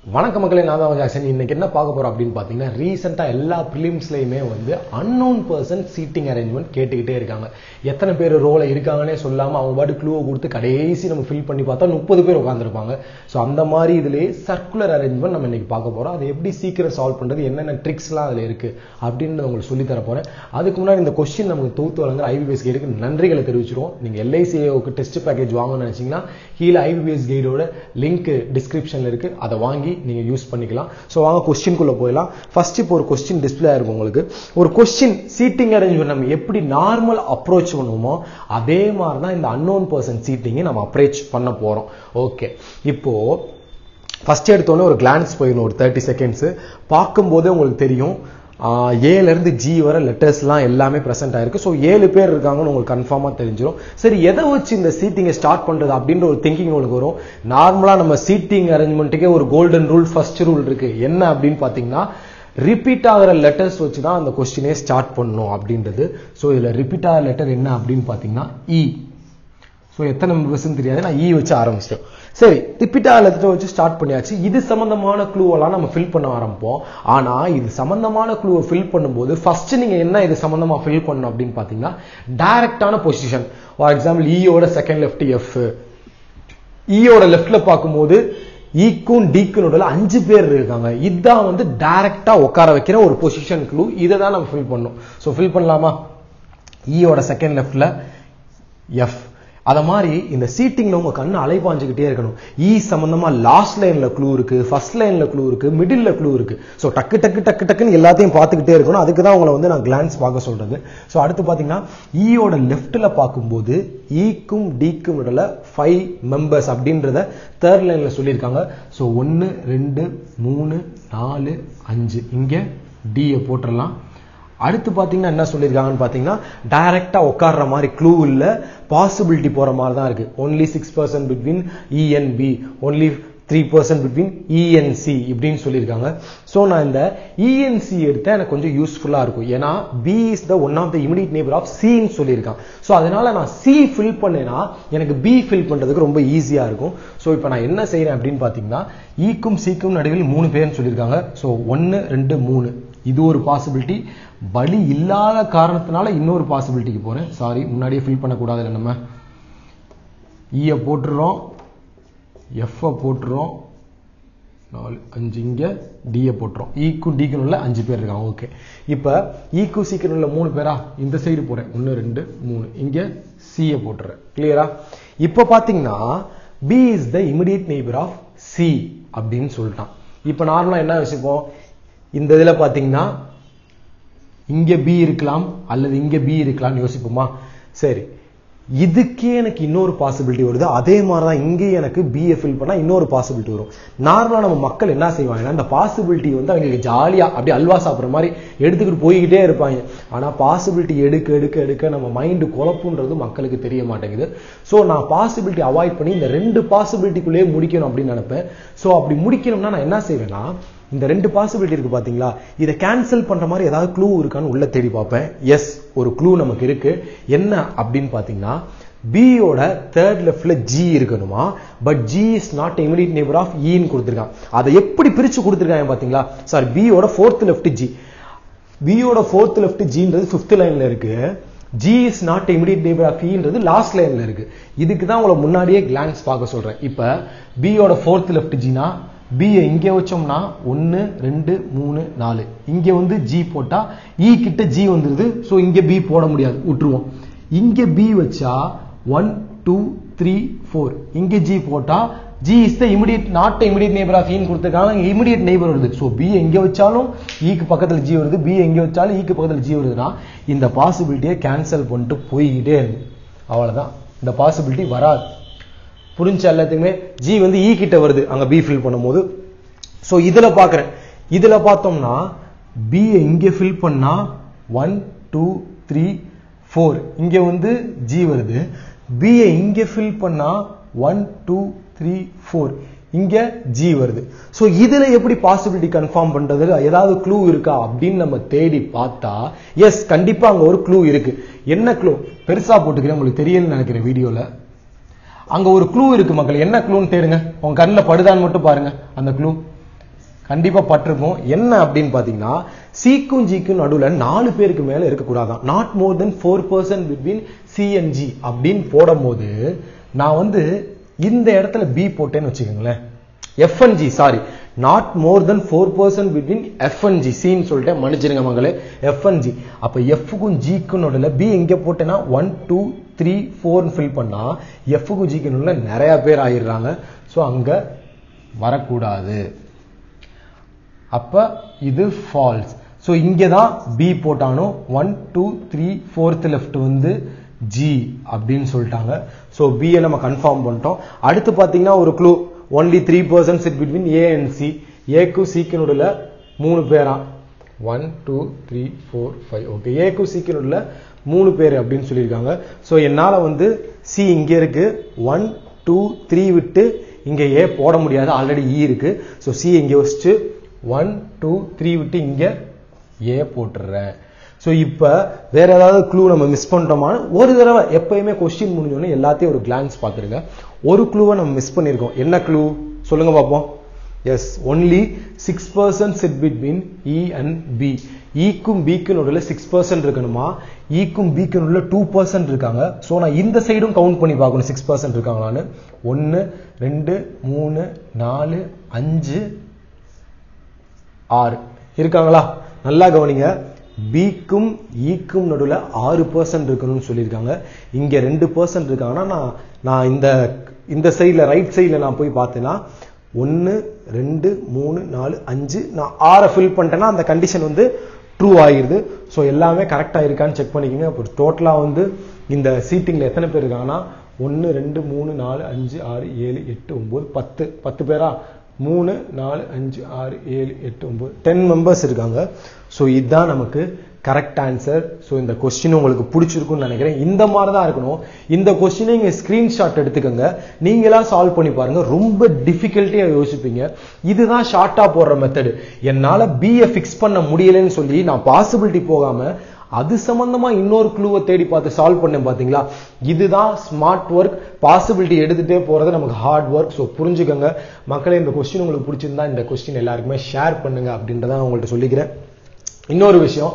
வணக்கம் மக்களே, நான் தான் ஜாக்சன். இன்னைக்கு என்ன பார்க்க போறோம் அப்படின்னு பாத்தீங்கன்னா, ரீசெண்டா எல்லா பிலிம்ஸ்லயுமே வந்து அன்னோன் பர்சன் சீட்டிங் அரேஞ்ச்மெண்ட் கேட்டுக்கிட்டே இருக்காங்க. எத்தனை பேர் ரோல இருக்காங்கன்னே சொல்லாம அவங்க பாட்டு க்ளூவை கொடுத்து கடைசி நம்ம ஃபில் பண்ணி பார்த்தா 30 பேர் உட்காந்துருப்பாங்க. ஸோ அந்த மாதிரி இதுலேயே சர்க்குலர் அரேஞ்ச்மெண்ட் நம்ம இன்னைக்கு பார்க்க போறோம். அது எப்படி சீக்கிரம் சால்வ் பண்றது, என்னென்ன ட்ரிக்ஸ்லாம் அதுல இருக்கு அப்படின்னு உங்களுக்கு சொல்லி தர போறேன். அதுக்கு முன்னாடி இந்த கொஸ்டின் நமக்கு தொகுத்து வழங்குற ஐபிபிஎஸ் கைடுக்கு நன்றிகளை தெரிவிச்சிருவோம். நீங்க எல்ஐசிஏவுக்கு டெஸ்ட் பேக்கேஜ் வாங்கணும்னு நினைச்சீங்கன்னா கீழே ஐபிபிஎஸ் கைடோட லிங்க் டிஸ்கிரிப்ஷன்ல இருக்கு, அதை வாங்கி நீங்க யூஸ் பண்ணிக்கலாம். சோ வாங்க क्वेश्चनக்குள்ள போயிடலாம். ஃபர்ஸ்ட் இப்போ ஒரு क्वेश्चन டிஸ்ப்ளே ஆயிருக்கும் உங்களுக்கு. ஒரு क्वेश्चन சீட்டிங் அரேஞ்ச்மெண்ட் நம்ம எப்படி நார்மல் அப்ரோச் பண்ணுவோமோ அதே மாதிரி தான் இந்த அன்னோன் பர்சன் சீட்டிங்கை நம்ம அப்ரோச் பண்ண போறோம். ஓகே, இப்போ ஃபர்ஸ்ட் எடுத்தோன்னே ஒரு கிளான்ஸ் போயிடணும். ஒரு 30 செகண்ட்ஸ் பார்க்கும்போதே உங்களுக்கு தெரியும் ஏல இருந்து ஜி வர லெட்டர்ஸ்லாம் எல்லாமே பிரசன்ட் ஆயிருக்கு. ஸோ 7 பேர் இருக்காங்கன்னு உங்களுக்கு கன்ஃபார்மா தெரிஞ்சிடும். சரி, எதை வச்சு இந்த சீட்டிங்கை ஸ்டார்ட் பண்றது அப்படின்ற ஒரு திங்கிங் உங்களுக்கு வரும். நார்மலா நம்ம சீட்டிங் அரேஞ்ச்மெண்ட்டுக்கே ஒரு கோல்டன் ரூல், ஃபர்ஸ்ட் ரூல் இருக்கு. என்ன அப்படின்னு பாத்தீங்கன்னா, ரிப்பீட் ஆகிற லெட்டர்ஸ் வச்சு தான் அந்த கொஸ்டினே ஸ்டார்ட் பண்ணணும் அப்படின்றது. ஸோ இதுல ரிப்பீட் ஆகிற லெட்டர் என்ன அப்படின்னு பாத்தீங்கன்னா இ. ஸோ எத்தனை மெம்பர்ஸ் தெரியாது, நான் இ வச்சு ஆரம்பிச்சிட்டோம். சரி, ரிப்பீட்டா லெட்டர் வச்சு ஸ்டார்ட் பண்ணியாச்சு. இது சம்பந்தமான க்ளூவெல்லாம் நம்ம ஃபில் பண்ண ஆரம்பிப்போம். ஆனா இது சம்பந்தமான க்ளூவை ஃபில் பண்ணும்போது ஃபர்ஸ்ட் நீங்க என்ன இது சம்பந்தமா ஃபில் பண்ணணும் அப்படின்னு பாத்தீங்கன்னா, டைரக்டான பொசிஷன். ஃபார் எக்ஸாம்பிள் ஈயோட செகண்ட் லெஃப்ட் எஃப், ஈயோட லெஃப்ட்ல பார்க்கும்போது ஈக்கும் டிக்கும் நடுவுல 5 பேர் இருக்காங்க. இதுதான் வந்து டைரக்டா உட்கார வைக்கிற ஒரு பொசிஷன் க்ளூ. இதை தான் நம்ம ஃபில் பண்ணணும். ஸோ ஃபில் பண்ணலாமா? ஈயோட செகண்ட் லெஃப்ட்ல எஃப். அத மாதிரி இந்த சீட்டிங்ல உங்க கண்ணு அலைபாஞ்சுக்கிட்டே இருக்கணும். இ சம்பந்தமா லாஸ்ட் லைன்ல க்ளூ இருக்கு, ஃபர்ஸ்ட் லைன்ல க்ளூ இருக்கு, மிடில்ல க்ளூ இருக்கு. சோ டக்கு டக்கு டக்கு டக்குன்னு எல்லாத்தையும் பார்த்துக்கிட்டே இருக்கணும். அதுக்கு தான் உங்களை வந்து நான் கிளான்ஸ் பார்க்க சொல்றது. சோ அடுத்து பாத்தீங்கன்னா, ஈயோட லெஃப்ட்ல பார்க்கும்போது ஈக்கும் டிக்கும் இடையில 5 மெம்பர்ஸ் அப்படின்றத தேர்ட் லைன்ல சொல்லியிருக்காங்க. சோ 1 2 3 4 5 இங்க டியை போட்டுடலாம். அடுத்து பாத்தீங்கன்னா என்ன சொல்லிருக்காங்கன்னு பாத்தீங்கன்னா, டைரக்டா உட்கார்ற மாதிரி க்ளூ இல்ல, பாசிபிலிட்டி போற மாதிரி தான் இருக்கு. only 6% between E and B, only 3% between E and C இப்படின்னு சொல்லியிருக்காங்க. சோ நான் இந்த E and C எடுத்தா எனக்கு கொஞ்சம் யூஸ்ஃபுல்லா இருக்கும். ஏன்னா B is the one of the immediate neighbor of C ன்னு சொல்லியிருக்கான். சோ அதனால நான் C ஃபில் பண்ணேன்னா எனக்கு B ஃபில் பண்றதுக்கு ரொம்ப ஈஸியா இருக்கும். சோ இப்போ நான் என்ன செய்யறேன் அப்படின்னு பாத்தீங்கன்னா, ஈக்கும் சிக்கும் நடுவில் 3 பேர்னு சொல்லியிருக்காங்க. சோ 1 2 3 இது ஒரு பாசிபிலிட்டி. பலி இல்லாத காரணத்தினால இன்னொரு பாசிபிலிட்டிக்கு போறேன். சாரி, முன்னாடியே ஃபில் பண்ணக்கூடாது. நம்ம ஈய போட்டுறோம், எஃப் போட்டுறோம், 4 5 இங்க டியை போட்டுறோம். ஈக்கும் டிக்கும் உள்ள 5 பேர் இருக்காங்க. ஓகே, இப்ப ஈக்கும் சீக்கும் உள்ள 3 பேரா இந்த சைடு போறேன். 1 2 3 இங்க சியை போட்டுறேன். கிளியரா? இப்ப பாத்தீங்கன்னா B is the immediate neighbour of C அப்படின்னு சொல்லிட்டான். இப்ப நார்மலா என்ன வச்சுப்போம், இந்த இதுல பாத்தீங்கன்னா இங்க பி இருக்கலாம் அல்லது இங்க பி இருக்கலாம் யோசிப்போமா? சரி, இதுக்கே எனக்கு இன்னொரு பாசிபிலிட்டி வருது. அதே மாதிரிதான் இங்கே எனக்கு பிஏ ஃபில் பண்ணா இன்னொரு பாசிபிலிட்டி வரும். நார்மலா நம்ம மக்கள் என்ன செய்வாங்கன்னா, இந்த பாசிபிலிட்டி வந்து அவங்களுக்கு ஜாலியா அப்படியே அல்வா சாப்பிட்ற மாதிரி எடுத்துக்கிட்டு போய்கிட்டே இருப்பாங்க. ஆனா பாசிபிலிட்டி எடுக்க எடுக்க எடுக்க நம்ம மைண்டு குழப்புன்றது மக்களுக்கு தெரிய மாட்டேங்குது. சோ நான் பாசிபிலிட்டி அவாய்ட் பண்ணி இந்த 2 பாசிபிலிட்டிக்குள்ளேயே முடிக்கணும் அப்படின்னு நினைப்பேன். சோ அப்படி முடிக்கணும்னா நான் என்ன செய்வேன்னா, இந்த 2 பாசிபிலிட்டி இருக்கு பாத்தீங்களா, இதை கேன்சல் பண்ற மாதிரி ஏதாவது க்ளூ இருக்கான்னு உள்ள தேடி பார்ப்பேன். எஸ், ஒரு க்ளூ நமக்கு இருக்கு. என்ன அப்படின்னு பாத்தீங்கன்னா, B யோட தேர்ட் லெஃப்ட்ல G இருக்கணுமா, but G is not immediate neighbour of E ன்னு கொடுத்திருக்கான். அதை எப்படி பிரிச்சு கொடுத்திருக்காங்க பாத்தீங்களா? சாரி, B யோட ஃபோர்த் லெஃப்ட் G, B யோட ஃபோர்த் லெஃப்ட் Gன்றது 5th லைன்ல இருக்கு. G is not immediate neighbour of E ன்றது லாஸ்ட் லைன்ல இருக்கு. இதுக்கு தான் உங்களை முன்னாடியே கிளான்ஸ் பார்க்க சொல்றேன். இப்ப B யோட ஃபோர்த் லெஃப்ட் Gனா B இங்க வச்சோம்னா 1 2 3 4 இங்க வந்து G போட்டா E கிட்ட G வந்துருது. சோ இங்க B போட முடியாது, விட்டுருவோம். இங்க B வச்சா 1 2 3 4 இங்க G போட்டா G is the immediate not the immediate neighbor of E ன்னு கொடுத்திருக்காங்க. immediate neighbor வருது. சோ B எங்க வச்சாலும் E க்கு பக்கத்துல G வருது, B எங்க வச்சாலும் E க்கு பக்கத்துல G வருதுன்னா இந்த பாசிபிலிட்டியை கேன்சல் பண்ணிட்டு போய்கிட்டே இருக்கு. அவ்வளவுதான், இந்த பாசிபிலிட்டி வராது. புரிஞ்சா எல்லாத்துக்குமே? G வந்து E கிட்ட வருது அங்க B ஃபில் பண்ணும்போது. சோ இதுல பாக்குறேன், இதுல பார்த்தோம்னா B இங்க ஃபில் பண்ணா 1 2 3 4 இங்க வந்து G வருது. B இங்க ஃபில் பண்ணா 1 2 3 4 இங்க G வருது. சோ இதுல எப்படி பாசிபிலிட்டி கன்ஃபார்ம் பண்றது, ஏதாவது க்ளூ இருக்கா அப்படின்னு நம்ம தேடி பார்த்தா, எஸ் கண்டிப்பா அங்க ஒரு க்ளூ இருக்கு. என்ன க்ளூ? பெருசா போட்டுக்கிறேன், உங்களுக்கு தெரியலன்னு நினைக்கிறேன் வீடியோல. அங்க ஒரு க்ளூ இருக்கு மக்கள். என்ன க்ளூன்னு தேடுங்க. உங்க கண்ணில் படுதான்னு மட்டும் பாருங்க. அந்த க்ளூ கண்டிப்பா பட்டிருக்கும். என்ன அப்படின்னு பாத்தீங்கன்னா சிக்கும் ஜிக்கும் நடுவுல 4 பேருக்கு மேல இருக்கக்கூடாதான். Not more than 4% between C and G அப்படின்னு போடும் போது நான் வந்து இந்த இடத்துல பி போட்டேன்னு வச்சுக்கோங்களேன். F and G, sorry, not more than 4% between F and G, சின்னு சொல்லிட்டு மன்னிச்சிருங்க மகளே, எஃப் அண்ட் ஜி. அப்ப எஃப்க்கும் ஜிக்கும் நடுவுல பி எங்க போட்டேன்னா 1 2 3 4 ஃபில் பண்ணா எஃப்க்கும் ஜிக்கும் நடுவுல நிறைய பேர் ஆயிடுறாங்க. ஸோ அங்க வரக்கூடாது. அப்ப இது ஃபால்ஸ். ஸோ இங்கே தான் பி போட்டானோ 1 2 3 4th லெஃப்ட் வந்து ஜி அப்படின்னு சொல்லிட்டாங்க. ஸோ பியை நம்ம கன்ஃபார்ம் பண்ணிட்டோம். அடுத்து பார்த்தீங்கன்னா ஒரு clue, only 3% sit between A and C. ஏக்கும் சிக்கு நடுவில் 3 பேரா, 1 2 3 4 5. ஓகே, ஏக்கும் சிக்கு நடுவில் 3 பேர் அப்படின்னு சொல்லியிருக்காங்க. ஸோ என்னால் வந்து சி இங்கே இருக்கு, 1 2 3 விட்டு இங்கே ஏ போட முடியாது, ஆல்ரெடி இ இருக்கு. ஸோ சி இங்கே வச்சுட்டு 1 2 3 விட்டு இங்கே ஏ போட்டுறேன். ஸோ இப்போ வேற ஏதாவது க்ளூ நம்ம மிஸ் பண்ணிட்டோமா? ஒரு தடவை எப்பயுமே கொஸ்டின் முடிஞ்சோடனே எல்லாத்தையும் ஒரு கிளான்ஸ் பார்த்துருங்க. ஒரு க்ளூவை நம்ம மிஸ் பண்ணியிருக்கோம். என்ன க்ளூ சொல்லுங்க பார்ப்போம். Yes, only 6% sit between E and B. ஈக்கும் பிக்கும் நடுவில் 6% இருக்கணுமா, ஈக்கும் பிக்கும் நடுவில் 2% இருக்காங்க. ஸோ நான் இந்த சைடும் கவுண்ட் பண்ணி பார்க்கணும் 6% இருக்காங்களான்னு. 1 2 3 4 5 6 இருக்காங்களா? நல்லா கவனிங்க. பிக்கும் ஈக்கும் நடுவில் 6% இருக்கணும்னு சொல்லியிருக்காங்க. இங்க 2% இருக்காங்கன்னா நான் இந்த சைடில் ரைட் சைடில் நான் போய் பார்த்தேன்னா 1 2 3 4 5 நான் 6 ஃபில் பண்ணிட்டேன்னா அந்த கண்டிஷன் வந்து ட்ரூ ஆகிடுது. ஸோ எல்லாமே கரெக்டாக இருக்கான்னு செக் பண்ணிக்கோங்க. அப்போ டோட்டலாக வந்து இந்த சீட்டிங்கில் எத்தனை பேர் இருக்காங்கன்னா 1 2 3 4 5 6 7 8 9 10 பேரா? 3 4 5 6 7 8 9 10 மெம்பர்ஸ் இருக்காங்க. ஸோ இதுதான் நமக்கு கரெக்ட் ஆன்சர். ஸோ இந்த கொஸ்டின் உங்களுக்கு பிடிச்சிருக்குன்னு நினைக்கிறேன். இந்த மாதிரி தான் இருக்கணும். இந்த கொஸ்டினை நீங்க ஸ்கிரீன்ஷாட் எடுத்துக்கோங்க, நீங்களா சால்வ் பண்ணி பாருங்க. ரொம்ப டிஃபிகல்ட்டியா யோசிப்பீங்க. இதுதான் ஷார்ட்டா போடுற மெத்தடு. என்னால பிஏ ஃபிக்ஸ் பண்ண முடியலன்னு சொல்லி நான் பாசிபிலிட்டி போகாம அது சம்பந்தமா இன்னொரு க்ளூவை தேடி பார்த்து சால்வ் பண்ணேன் பாத்தீங்களா? இதுதான் ஸ்மார்ட் ஒர்க். பாசிபிலிட்டி எடுத்துட்டே போறது நமக்கு ஹார்ட் ஒர்க். ஸோ புரிஞ்சுக்கோங்க மக்களே. இந்த கொஸ்டின் உங்களுக்கு பிடிச்சிருந்தா இந்த கொஸ்டின் எல்லாருக்குமே ஷேர் பண்ணுங்க அப்படின்றத உங்கள்கிட்ட சொல்லிக்கிறேன். இன்னொரு விஷயம்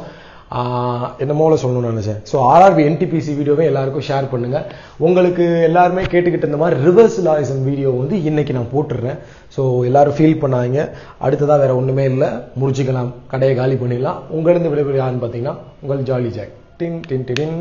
என்னமோல சொல்லணும்னு நினைச்சேன். ஸோ ஆர்ஆர்பி என்டிபிசி வீடியோவை எல்லாருக்கும் ஷேர் பண்ணுங்க. உங்களுக்கு எல்லாருமே கேட்டுக்கிட்டு இந்த மாதிரி ரிவர்ஸ் லாயிசம் வீடியோ வந்து இன்னைக்கு நான் போட்டுடுறேன். ஸோ எல்லாரும் ஃபீல் பண்ணாங்க. அடுத்ததான் வேற ஒண்ணுமே இல்லை, முடிச்சுக்கலாம், கடையை காலி பண்ணிடலாம். உங்களிருந்து விடைபெறும் யாருன்னு பார்த்தீங்கன்னா உங்கள் ஜாலி ஜாக். டின் டின் டின்.